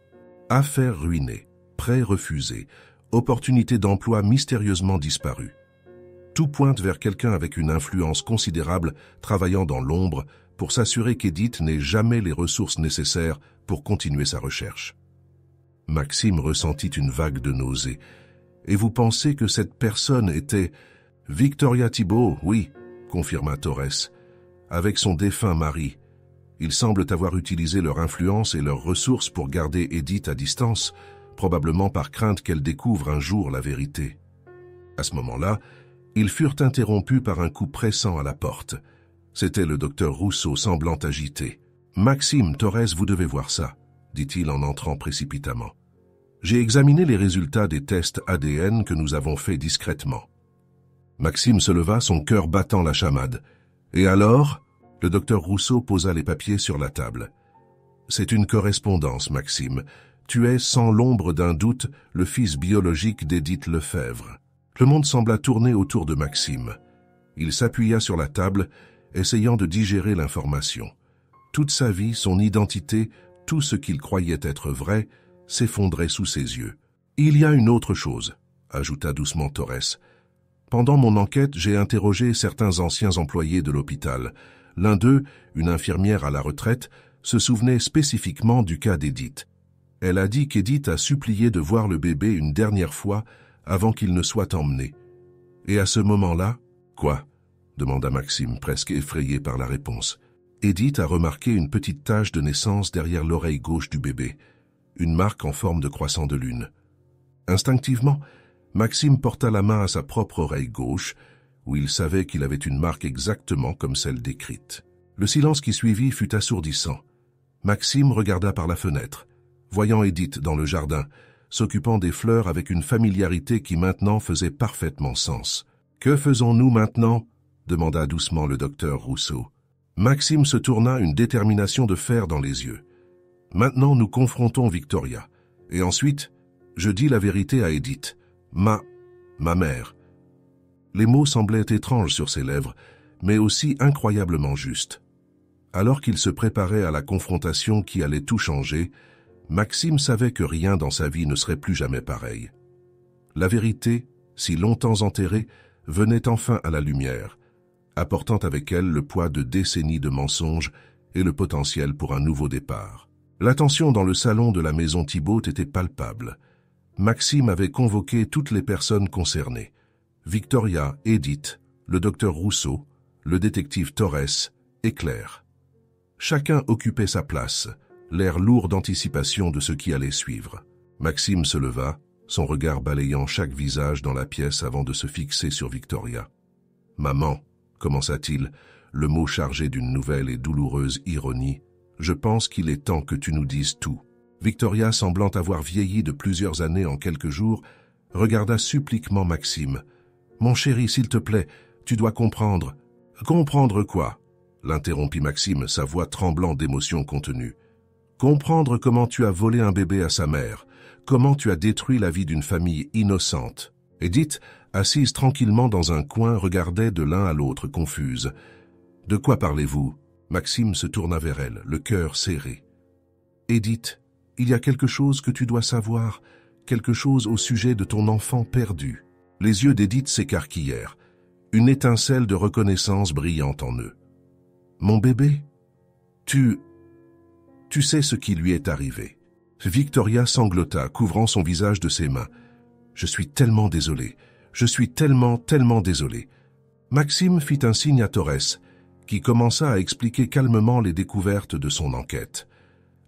Affaires ruinées, prêts refusés, opportunités d'emploi mystérieusement disparues. Tout pointe vers quelqu'un avec une influence considérable travaillant dans l'ombre pour s'assurer qu'Édith n'ait jamais les ressources nécessaires pour continuer sa recherche. Maxime ressentit une vague de nausée. « Et vous pensez que cette personne était... »« Victoria Thibault, oui, » confirma Torres, « avec son défunt mari. Ils semblent avoir utilisé leur influence et leurs ressources pour garder Édith à distance, probablement par crainte qu'elle découvre un jour la vérité. » À ce moment-là, ils furent interrompus par un coup pressant à la porte. C'était le docteur Rousseau semblant agité. « Maxime, Torres, vous devez voir ça, » dit-il en entrant précipitamment. « J'ai examiné les résultats des tests ADN que nous avons faits discrètement. » Maxime se leva, son cœur battant la chamade. « Et alors ?» Le docteur Rousseau posa les papiers sur la table. « C'est une correspondance, Maxime. Tu es, sans l'ombre d'un doute, le fils biologique d'Édith Lefebvre. » Le monde sembla tourner autour de Maxime. Il s'appuya sur la table, essayant de digérer l'information. Toute sa vie, son identité, tout ce qu'il croyait être vrai, s'effondrait sous ses yeux. « Il y a une autre chose, » ajouta doucement Torres. « Pendant mon enquête, j'ai interrogé certains anciens employés de l'hôpital. L'un d'eux, une infirmière à la retraite, se souvenait spécifiquement du cas d'Édith. Elle a dit qu'Édith a supplié de voir le bébé une dernière fois avant qu'il ne soit emmené. Et à ce moment-là, « Quoi ?» demanda Maxime, presque effrayé par la réponse. Édith a remarqué une petite tache de naissance derrière l'oreille gauche du bébé, une marque en forme de croissant de lune. Instinctivement, Maxime porta la main à sa propre oreille gauche, où il savait qu'il avait une marque exactement comme celle décrite. Le silence qui suivit fut assourdissant. Maxime regarda par la fenêtre, voyant Édith dans le jardin, s'occupant des fleurs avec une familiarité qui maintenant faisait parfaitement sens. « Que faisons-nous maintenant ?» demanda doucement le docteur Rousseau. Maxime se tourna, une détermination de fer dans les yeux. « Maintenant, nous confrontons Victoria. Et ensuite, je dis la vérité à Édith. Ma mère. » Les mots semblaient étranges sur ses lèvres, mais aussi incroyablement justes. Alors qu'il se préparait à la confrontation qui allait tout changer, Maxime savait que rien dans sa vie ne serait plus jamais pareil. La vérité, si longtemps enterrée, venait enfin à la lumière, apportant avec elle le poids de décennies de mensonges et le potentiel pour un nouveau départ. La tension dans le salon de la maison Thibault était palpable. Maxime avait convoqué toutes les personnes concernées. Victoria, Édith, le docteur Rousseau, le détective Torres et Claire. Chacun occupait sa place, l'air lourd d'anticipation de ce qui allait suivre. Maxime se leva, son regard balayant chaque visage dans la pièce avant de se fixer sur Victoria. « Maman », commença-t-il, le mot chargé d'une nouvelle et douloureuse ironie, « je pense qu'il est temps que tu nous dises tout. » Victoria, semblant avoir vieilli de plusieurs années en quelques jours, regarda suppliquement Maxime. « Mon chéri, s'il te plaît, tu dois comprendre. »« Comprendre quoi ?» l'interrompit Maxime, sa voix tremblant d'émotion contenue. « Comprendre comment tu as volé un bébé à sa mère, comment tu as détruit la vie d'une famille innocente. » Édith, assise tranquillement dans un coin, regardait de l'un à l'autre, confuse. « De quoi parlez-vous » Maxime se tourna vers elle, le cœur serré. « Édith, il y a quelque chose que tu dois savoir, quelque chose au sujet de ton enfant perdu. » Les yeux d'Édith s'écarquillèrent, une étincelle de reconnaissance brillant en eux. « Mon bébé ?» Tu sais ce qui lui est arrivé. » Victoria sanglota, couvrant son visage de ses mains. « Je suis tellement désolé. Je suis tellement désolé. » Maxime fit un signe à Torres, qui commença à expliquer calmement les découvertes de son enquête.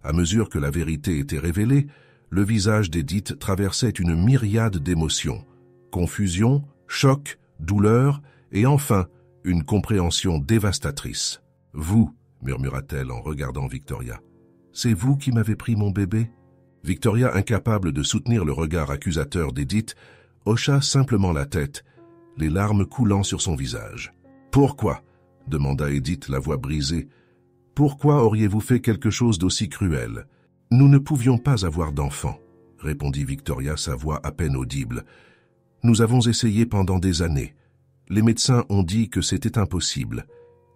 À mesure que la vérité était révélée, le visage d'Edith traversait une myriade d'émotions. Confusion, choc, douleur et enfin une compréhension dévastatrice. « Vous, » murmura-t-elle en regardant Victoria, « c'est vous qui m'avez pris mon bébé ?» Victoria, incapable de soutenir le regard accusateur d'Edith, hocha simplement la tête, les larmes coulant sur son visage. « Pourquoi ?» demanda Edith, la voix brisée. « Pourquoi auriez-vous fait quelque chose d'aussi cruel ?»« Nous ne pouvions pas avoir d'enfants, » répondit Victoria, sa voix à peine audible. « Nous avons essayé pendant des années. Les médecins ont dit que c'était impossible.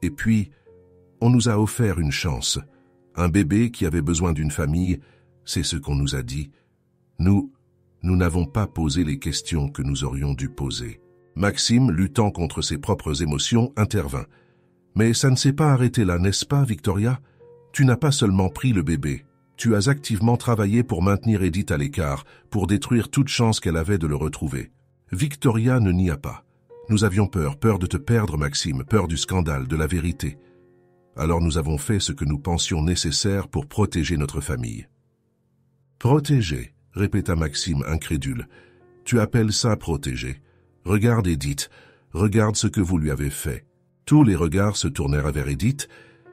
Et puis, on nous a offert une chance. Un bébé qui avait besoin d'une famille, c'est ce qu'on nous a dit. Nous n'avons pas posé les questions que nous aurions dû poser. » Maxime, luttant contre ses propres émotions, intervint. « Mais ça ne s'est pas arrêté là, n'est-ce pas, Victoria? Tu n'as pas seulement pris le bébé. Tu as activement travaillé pour maintenir Edith à l'écart, pour détruire toute chance qu'elle avait de le retrouver. » Victoria ne nia pas. « Nous avions peur de te perdre, Maxime, peur du scandale, de la vérité. Alors nous avons fait ce que nous pensions nécessaire pour protéger notre famille. »« Protéger ?» répéta Maxime, incrédule. « Tu appelles ça protéger? Regarde Edith, regarde ce que vous lui avez fait. » Tous les regards se tournèrent vers Edith,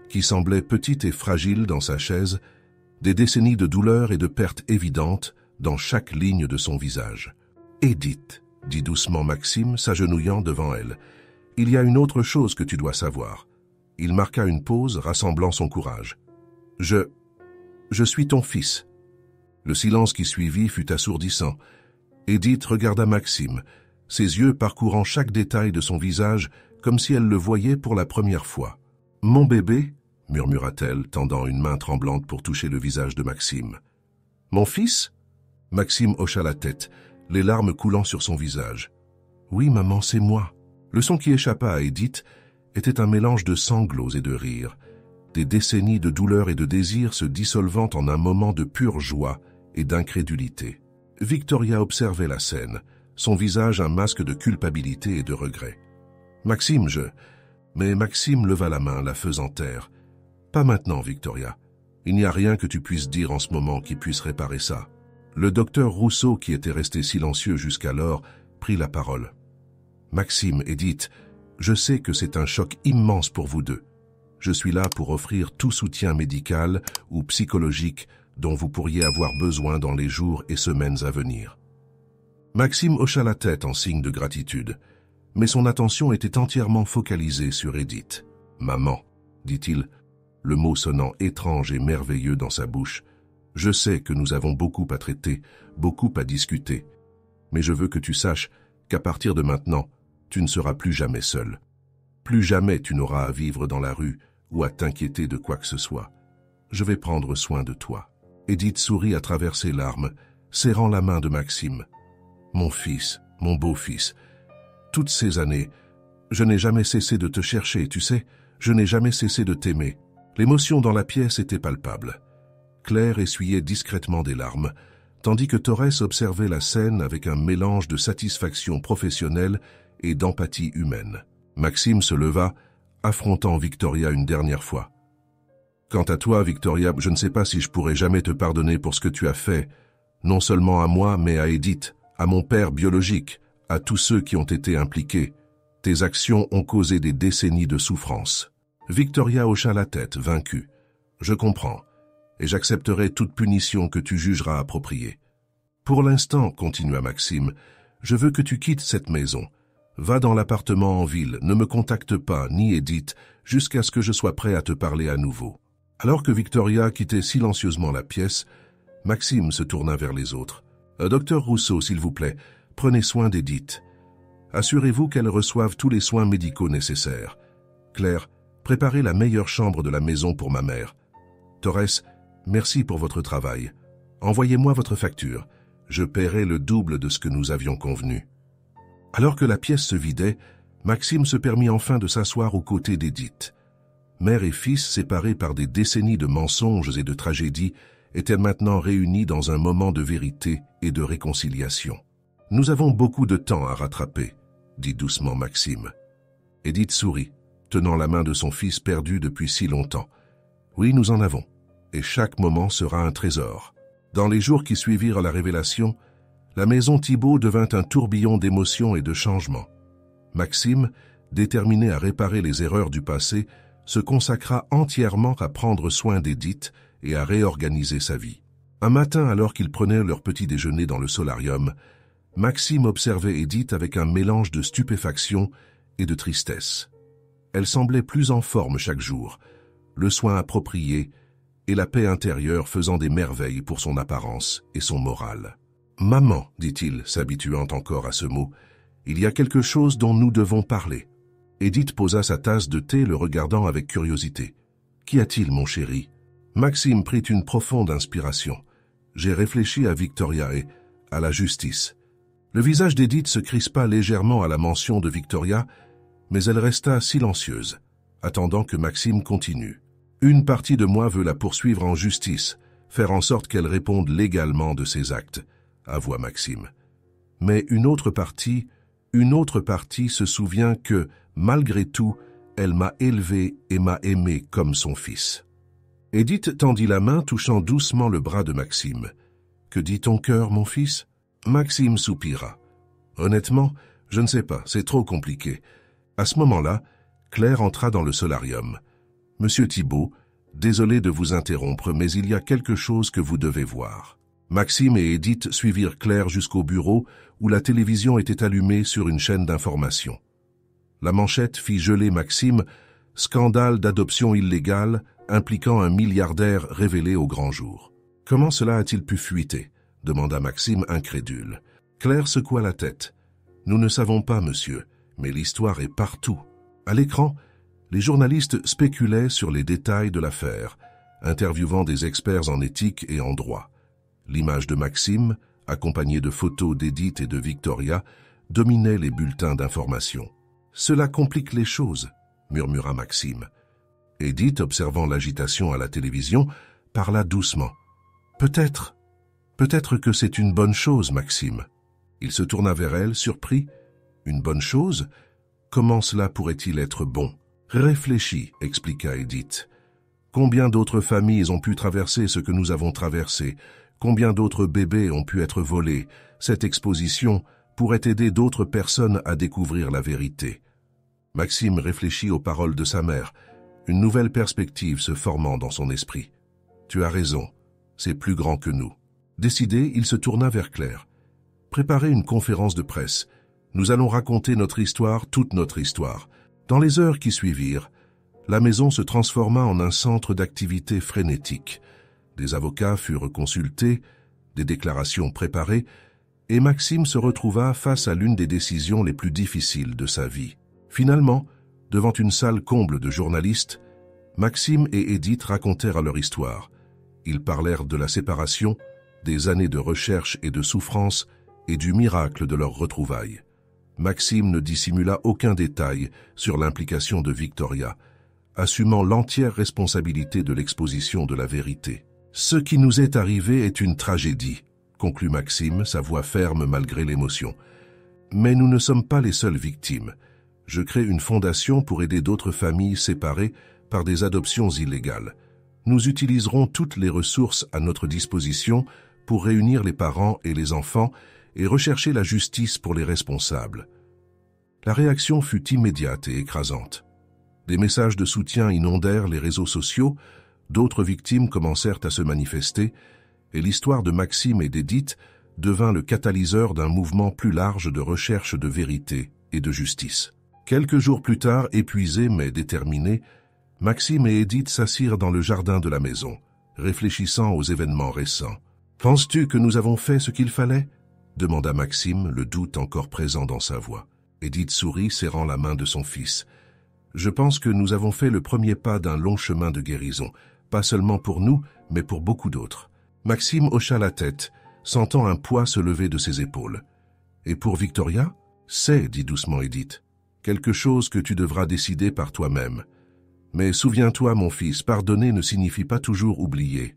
qui semblait petite et fragile dans sa chaise, des décennies de douleur et de pertes évidentes dans chaque ligne de son visage. « Edith, » dit doucement Maxime, s'agenouillant devant elle, « il y a une autre chose que tu dois savoir. » Il marqua une pause, rassemblant son courage. « Je suis ton fils. » Le silence qui suivit fut assourdissant. Edith regarda Maxime, ses yeux parcourant chaque détail de son visage comme si elle le voyait pour la première fois. « Mon bébé ?» murmura-t-elle, tendant une main tremblante pour toucher le visage de Maxime. « Mon fils ?» Maxime hocha la tête, les larmes coulant sur son visage. « Oui, maman, c'est moi. » Le son qui échappa à Edith était un mélange de sanglots et de rires, des décennies de douleur et de désir se dissolvant en un moment de pure joie et d'incrédulité. Victoria observait la scène, son visage un masque de culpabilité et de regret. « Maxime, Mais Maxime leva la main, la faisant taire. « Pas maintenant, Victoria. Il n'y a rien que tu puisses dire en ce moment qui puisse réparer ça. » Le docteur Rousseau, qui était resté silencieux jusqu'alors, prit la parole. « Maxime, Edith, je sais que c'est un choc immense pour vous deux. Je suis là pour offrir tout soutien médical ou psychologique dont vous pourriez avoir besoin dans les jours et semaines à venir. » Maxime hocha la tête en signe de gratitude, mais son attention était entièrement focalisée sur Edith. « Maman, » dit-il, le mot sonnant étrange et merveilleux dans sa bouche, « je sais que nous avons beaucoup à traiter, beaucoup à discuter, mais je veux que tu saches qu'à partir de maintenant, tu ne seras plus jamais seul. Plus jamais tu n'auras à vivre dans la rue ou à t'inquiéter de quoi que ce soit. Je vais prendre soin de toi. » Edith sourit à travers ses larmes, serrant la main de Maxime. « Mon fils, mon beau-fils, toutes ces années, je n'ai jamais cessé de te chercher, tu sais, je n'ai jamais cessé de t'aimer. » L'émotion dans la pièce était palpable. Claire essuyait discrètement des larmes, tandis que Torres observait la scène avec un mélange de satisfaction professionnelle et d'empathie humaine. Maxime se leva, affrontant Victoria une dernière fois. « Quant à toi, Victoria, je ne sais pas si je pourrai jamais te pardonner pour ce que tu as fait, non seulement à moi, mais à Edith, à mon père biologique, à tous ceux qui ont été impliqués. Tes actions ont causé des décennies de souffrance. » Victoria hocha la tête, vaincue. « Je comprends, et j'accepterai toute punition que tu jugeras appropriée. Pour l'instant, continua Maxime, je veux que tu quittes cette maison. Va dans l'appartement en ville, ne me contacte pas, ni Edith, jusqu'à ce que je sois prêt à te parler à nouveau. » Alors que Victoria quittait silencieusement la pièce, Maxime se tourna vers les autres. « Docteur Rousseau, s'il vous plaît, prenez soin d'Edith. Assurez-vous qu'elle reçoive tous les soins médicaux nécessaires. Claire, préparez la meilleure chambre de la maison pour ma mère. Torres, merci pour votre travail. Envoyez-moi votre facture. Je paierai le double de ce que nous avions convenu. » Alors que la pièce se vidait, Maxime se permit enfin de s'asseoir aux côtés d'Edith. Mère et fils, séparés par des décennies de mensonges et de tragédies, étaient maintenant réunis dans un moment de vérité et de réconciliation. « Nous avons beaucoup de temps à rattraper », dit doucement Maxime. Edith sourit, tenant la main de son fils perdu depuis si longtemps. « Oui, nous en avons, et chaque moment sera un trésor. » Dans les jours qui suivirent la révélation, la maison Thibault devint un tourbillon d'émotions et de changements. Maxime, déterminé à réparer les erreurs du passé, se consacra entièrement à prendre soin d'Edith et à réorganiser sa vie. Un matin, alors qu'ils prenaient leur petit déjeuner dans le solarium, Maxime observait Edith avec un mélange de stupéfaction et de tristesse. Elle semblait plus en forme chaque jour, le soin approprié et la paix intérieure faisant des merveilles pour son apparence et son moral. « Maman, dit-il, s'habituant encore à ce mot, il y a quelque chose dont nous devons parler. » Edith posa sa tasse de thé, le regardant avec curiosité. « Qu'y a-t-il, mon chéri ?» Maxime prit une profonde inspiration. « J'ai réfléchi à Victoria et à la justice. » Le visage d'Edith se crispa légèrement à la mention de Victoria, mais elle resta silencieuse, attendant que Maxime continue. « Une partie de moi veut la poursuivre en justice, faire en sorte qu'elle réponde légalement de ses actes, » avoua Maxime. Mais une autre partie se souvient que, malgré tout, elle m'a élevé et m'a aimé comme son fils. Edith tendit la main, touchant doucement le bras de Maxime. « Que dit ton cœur, mon fils ?» Maxime soupira. « Honnêtement, je ne sais pas, c'est trop compliqué. » À ce moment-là, Claire entra dans le solarium. « Monsieur Thibault, désolé de vous interrompre, mais il y a quelque chose que vous devez voir. » Maxime et Edith suivirent Claire jusqu'au bureau où la télévision était allumée sur une chaîne d'information. La manchette fit geler Maxime, « Scandale d'adoption illégale impliquant un milliardaire révélé au grand jour. » « Comment cela a-t-il pu fuiter ?» demanda Maxime incrédule. Claire secoua la tête. « Nous ne savons pas, monsieur, mais l'histoire est partout. » À l'écran, les journalistes spéculaient sur les détails de l'affaire, interviewant des experts en éthique et en droit. L'image de Maxime, accompagnée de photos d'Edith et de Victoria, dominait les bulletins d'information. « Cela complique les choses, » murmura Maxime. Edith, observant l'agitation à la télévision, parla doucement. « Peut-être que c'est une bonne chose, Maxime. » Il se tourna vers elle, surpris. « Une bonne chose ? Comment cela pourrait-il être bon ? » « Réfléchis, » expliqua Edith. « Combien d'autres familles ont pu traverser ce que nous avons traversé ? Combien d'autres bébés ont pu être volés ? Cette exposition pourrait aider d'autres personnes à découvrir la vérité. » Maxime réfléchit aux paroles de sa mère, une nouvelle perspective se formant dans son esprit. « Tu as raison, c'est plus grand que nous. » Décidé, il se tourna vers Claire. « Préparez une conférence de presse. Nous allons raconter notre histoire, toute notre histoire. » Dans les heures qui suivirent, la maison se transforma en un centre d'activité frénétique. Des avocats furent consultés, des déclarations préparées, et Maxime se retrouva face à l'une des décisions les plus difficiles de sa vie. Finalement, devant une salle comble de journalistes, Maxime et Edith racontèrent leur histoire. Ils parlèrent de la séparation, des années de recherche et de souffrance, et du miracle de leur retrouvaille. Maxime ne dissimula aucun détail sur l'implication de Victoria, assumant l'entière responsabilité de l'exposition de la vérité. « Ce qui nous est arrivé est une tragédie », conclut Maxime, sa voix ferme malgré l'émotion. « Mais nous ne sommes pas les seules victimes. Je crée une fondation pour aider d'autres familles séparées par des adoptions illégales. Nous utiliserons toutes les ressources à notre disposition pour réunir les parents et les enfants et rechercher la justice pour les responsables. » La réaction fut immédiate et écrasante. Des messages de soutien inondèrent les réseaux sociaux, d'autres victimes commencèrent à se manifester, et l'histoire de Maxime et d'Edith devint le catalyseur d'un mouvement plus large de recherche de vérité et de justice. Quelques jours plus tard, épuisés mais déterminés, Maxime et Edith s'assirent dans le jardin de la maison, réfléchissant aux événements récents. « Penses-tu que nous avons fait ce qu'il fallait ?» demanda Maxime, le doute encore présent dans sa voix. Edith sourit, serrant la main de son fils. « Je pense que nous avons fait le premier pas d'un long chemin de guérison, pas seulement pour nous, mais pour beaucoup d'autres. » Maxime hocha la tête, sentant un poids se lever de ses épaules. « Et pour Victoria ?»« C'est, dit doucement Edith, quelque chose que tu devras décider par toi-même. Mais souviens-toi, mon fils, pardonner ne signifie pas toujours oublier.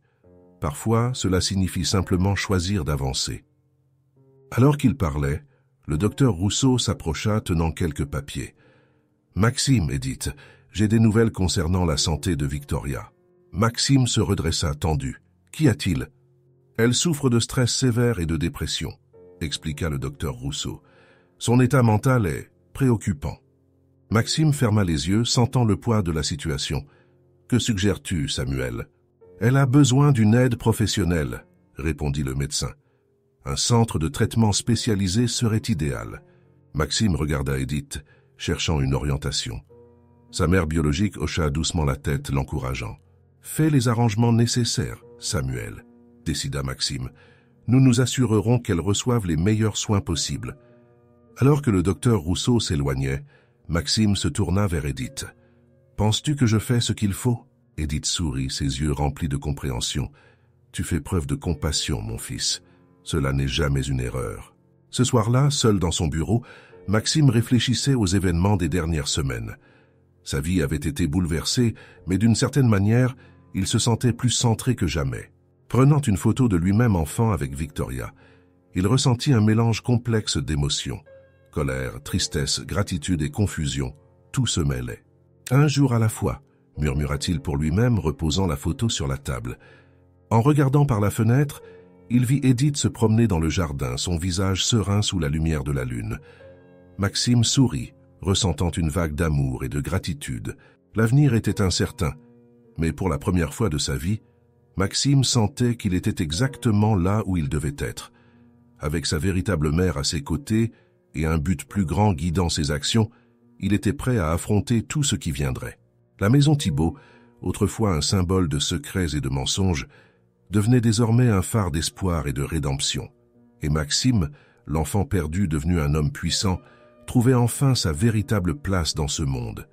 Parfois, cela signifie simplement choisir d'avancer. » Alors qu'il parlait, le docteur Rousseau s'approcha tenant quelques papiers. « Maxime, Edith, j'ai des nouvelles concernant la santé de Victoria. » Maxime se redressa tendu. « Qu'y a-t-il ?»« Elle souffre de stress sévère et de dépression, » expliqua le docteur Rousseau. « Son état mental est préoccupant. » Maxime ferma les yeux, sentant le poids de la situation. « Que suggères-tu, Samuel ?»« Elle a besoin d'une aide professionnelle, » répondit le médecin. « Un centre de traitement spécialisé serait idéal. » Maxime regarda Edith, cherchant une orientation. Sa mère biologique hocha doucement la tête, l'encourageant. « Fais les arrangements nécessaires, Samuel, » décida Maxime. « Nous nous assurerons qu'elle reçoive les meilleurs soins possibles. » Alors que le docteur Rousseau s'éloignait, Maxime se tourna vers Edith. « Penses-tu que je fais ce qu'il faut ?» Edith sourit, ses yeux remplis de compréhension. « Tu fais preuve de compassion, mon fils. Cela n'est jamais une erreur. » Ce soir-là, seul dans son bureau, Maxime réfléchissait aux événements des dernières semaines. Sa vie avait été bouleversée, mais d'une certaine manière, il se sentait plus centré que jamais. Prenant une photo de lui-même enfant avec Victoria, il ressentit un mélange complexe d'émotions. Colère, tristesse, gratitude et confusion, tout se mêlait. « Un jour à la fois », murmura-t-il pour lui-même, reposant la photo sur la table. En regardant par la fenêtre, il vit Edith se promener dans le jardin, son visage serein sous la lumière de la lune. Maxime sourit, ressentant une vague d'amour et de gratitude. L'avenir était incertain, mais pour la première fois de sa vie, Maxime sentait qu'il était exactement là où il devait être. Avec sa véritable mère à ses côtés et un but plus grand guidant ses actions, il était prêt à affronter tout ce qui viendrait. La maison Thibault, autrefois un symbole de secrets et de mensonges, devenait désormais un phare d'espoir et de rédemption. Et Maxime, l'enfant perdu devenu un homme puissant, trouvait enfin sa véritable place dans ce monde.